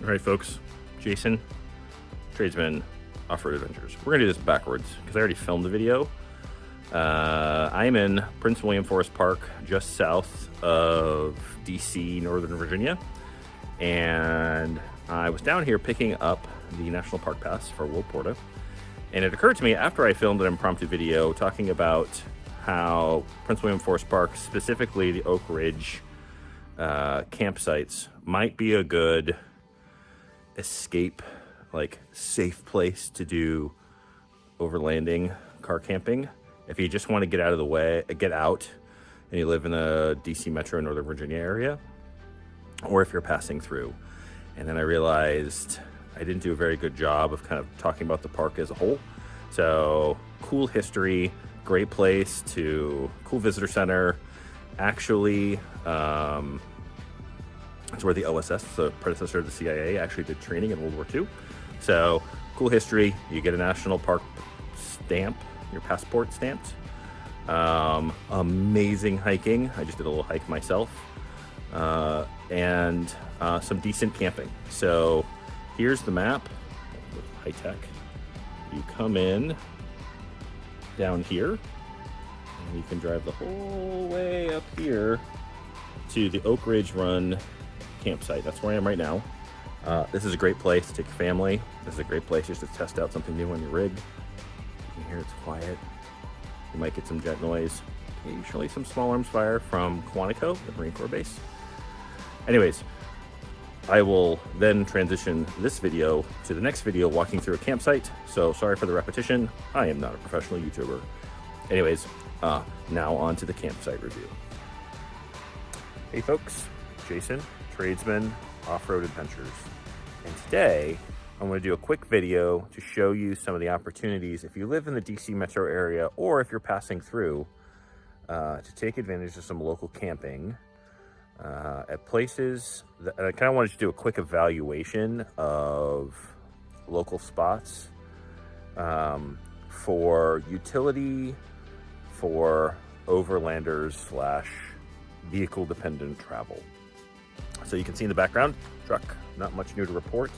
All right, folks, Jason, Tradesman, Off-Road Adventures. We're gonna do this backwards because I already filmed the video. I'm in Prince William Forest Park, just south of DC, Northern Virginia. And I was down here picking up the National Park Pass for World Porta. And it occurred to me after I filmed an impromptu video talking about how Prince William Forest Park, specifically the Oak Ridge campsites, might be a good escape, like safe place to do overlanding car camping. If you just want to get out of the way, get out, and you live in the DC Metro, Northern Virginia area, or if you're passing through. And then I realized I didn't do a very good job of kind of talking about the park as a whole. So cool history, great place to, cool visitor center. Actually, it's where the OSS, the predecessor of the CIA, actually did training in World War II. So cool history. You get a national park stamp, your passport stamped. Amazing hiking. I just did a little hike myself. And some decent camping. So here's the map, high tech. You come in down here, and you can drive the whole way up here to the Oak Ridge Run campsite. That's where I am right now. This is a great place to take your family. This is a great place just to test out something new on your rig. You can hear it's quiet. You might get some jet noise. Occasionally some small arms fire from Quantico, the Marine Corps base. Anyways, I will then transition this video to the next video walking through a campsite. So sorry for the repetition. I am not a professional YouTuber. Anyways, now on to the campsite review. Hey folks, Jason, Tradesman, Off-Road Adventures. And today, I'm going to do a quick video to show you some of the opportunities if you live in the DC metro area or if you're passing through to take advantage of some local camping at places that, and I kind of wanted to do a quick evaluation of local spots for utility, for overlanders / vehicle dependent travel. So you can see in the background, truck, not much new to report.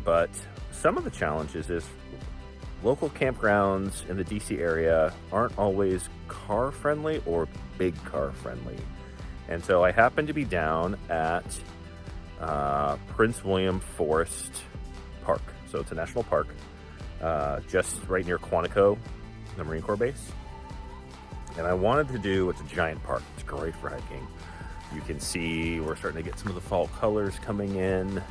But some of the challenges is local campgrounds in the DC area aren't always car friendly or big car friendly. And so I happened to be down at Prince William Forest Park. So it's a national park, just right near Quantico, the Marine Corps base. And I wanted to do, it's a giant park. It's great for hiking. You can see we're starting to get some of the fall colors coming in.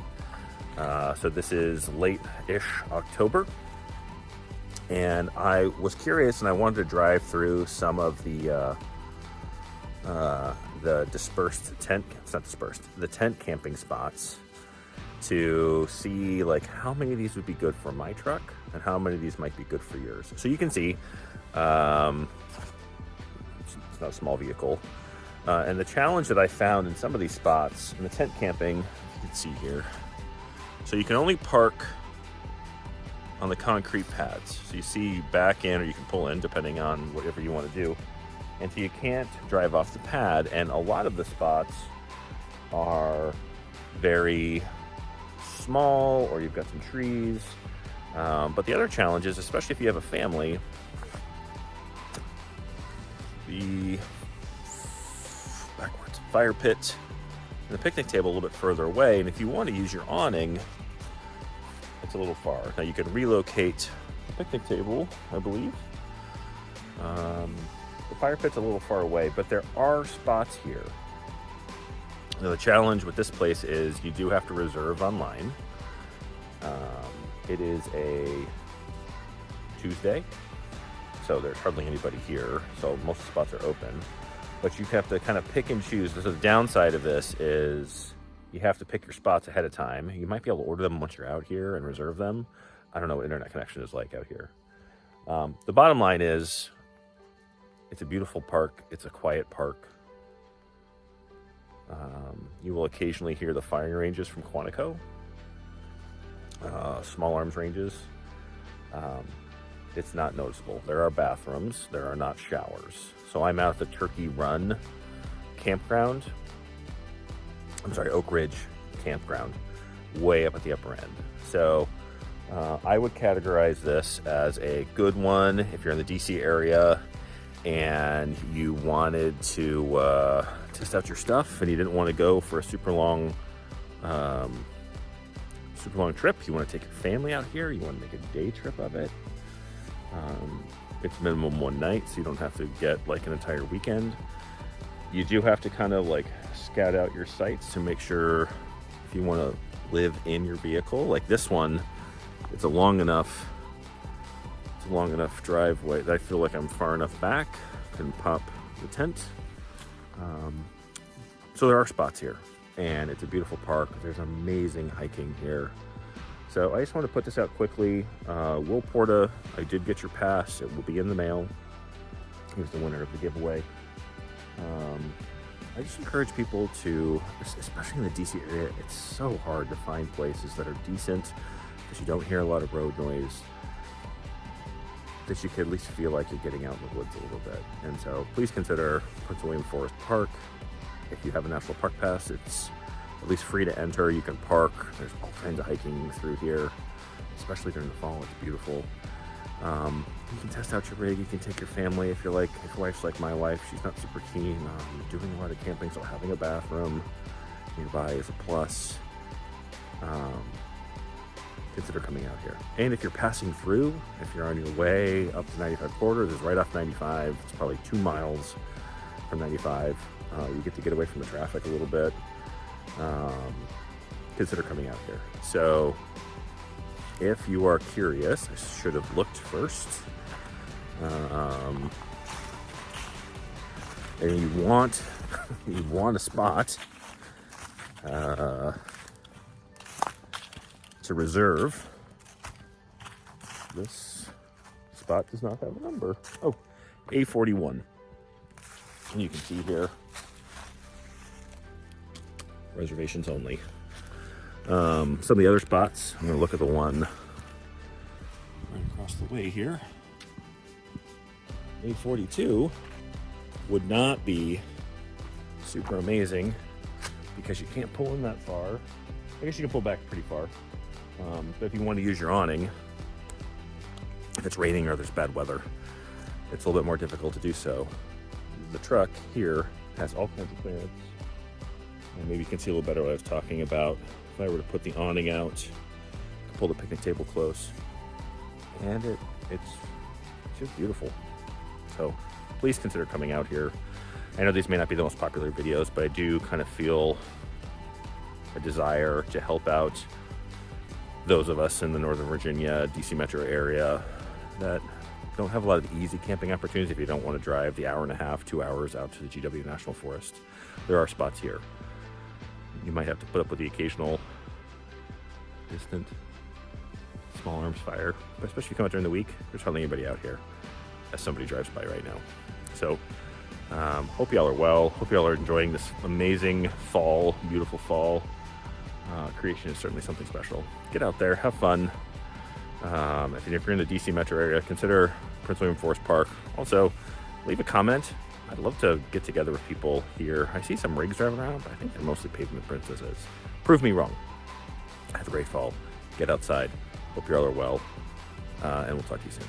So this is late-ish October. And I was curious and I wanted to drive through some of the dispersed tent, it's not dispersed, the tent camping spots to see like how many of these would be good for my truck and how many of these might be good for yours. So you can see, it's not a small vehicle. And the challenge that I found in some of these spots in the tent camping, you can see here, so you can only park on the concrete pads. So you see back in or you can pull in depending on whatever you want to do. And so you can't drive off the pad. And a lot of the spots are very small or you've got some trees. But the other challenge is, especially if you have a family, the fire pit and the picnic table a little bit further away. And if you want to use your awning, it's a little far. Now you can relocate the picnic table, I believe. The fire pit's a little far away, but there are spots here. Now the challenge with this place is you do have to reserve online. It is a Tuesday, so there's hardly anybody here. So most of the spots are open, but you have to kind of pick and choose. So the downside of this is you have to pick your spots ahead of time. You might be able to order them once you're out here and reserve them. I don't know what internet connection is like out here. The bottom line is it's a beautiful park. It's a quiet park. You will occasionally hear the firing ranges from Quantico, small arms ranges. It's not noticeable. There are bathrooms. There are not showers. So I'm out at the Turkey Run campground. Oak Ridge campground, way up at the upper end. So I would categorize this as a good one if you're in the DC area and you wanted to test out your stuff and you didn't want to go for a super long trip. You want to take your family out here, you want to make a day trip of it. It's minimum one night, so you don't have to get like an entire weekend. You do have to kind of like scout out your sites to make sure if you want to live in your vehicle. Like this one, it's a long enough driveway that I feel like I'm far enough back, can pop the tent. So there are spots here, and it's a beautiful park. There's amazing hiking here. So I just want to put this out quickly. Will Porta, I did get your pass. It will be in the mail. He was the winner of the giveaway. I just encourage people to, especially in the DC area, it's so hard to find places that are decent, because you don't hear a lot of road noise, that you could at least feel like you're getting out in the woods a little bit. And so please consider Prince William Forest Park. If you have a national park pass, it's at least free to enter. You can park. There's all kinds of hiking through here, especially during the fall. It's beautiful. You can test out your rig. You can take your family if your wife's like my wife. She's not super keen on doing a lot of camping, so having a bathroom nearby is a plus. Consider coming out here. And if you're passing through, if you're on your way up to 95 corridors, it's right off 95. It's probably 2 miles from 95. You get to get away from the traffic a little bit. Consider coming out here. So if you are curious, I should have looked first. And you want a spot to reserve. This spot does not have a number. Oh, A41. And you can see here, reservations only. Some of the other spots, I'm going to look at the one right across the way here. A42 would not be super amazing because you can't pull in that far. I guess you can pull back pretty far. But if you want to use your awning, if it's raining or there's bad weather, it's a little bit more difficult to do so. The truck here has all kinds of clearance. And maybe you can see a little better what I was talking about. If I were to put the awning out, I could pull the picnic table close, and it's just beautiful. So please consider coming out here. I know these may not be the most popular videos, but I do kind of feel a desire to help out those of us in the Northern Virginia, DC metro area that don't have a lot of easy camping opportunities. If you don't want to drive the 1.5 hours, 2 hours out to the GW National Forest, there are spots here. You might have to put up with the occasional distant small arms fire, but especially if you come out during the week, there's hardly anybody out here as somebody drives by right now. So hope y'all are well. Hope y'all are enjoying this amazing fall, beautiful fall. Creation is certainly something special. Get out there, have fun. If you're in the DC metro area, consider Prince William Forest Park. Also, leave a comment. I'd love to get together with people here. I see some rigs driving around, but I think they're mostly pavement princesses. Prove me wrong. Have a great fall. Get outside. Hope you all are well. And we'll talk to you soon.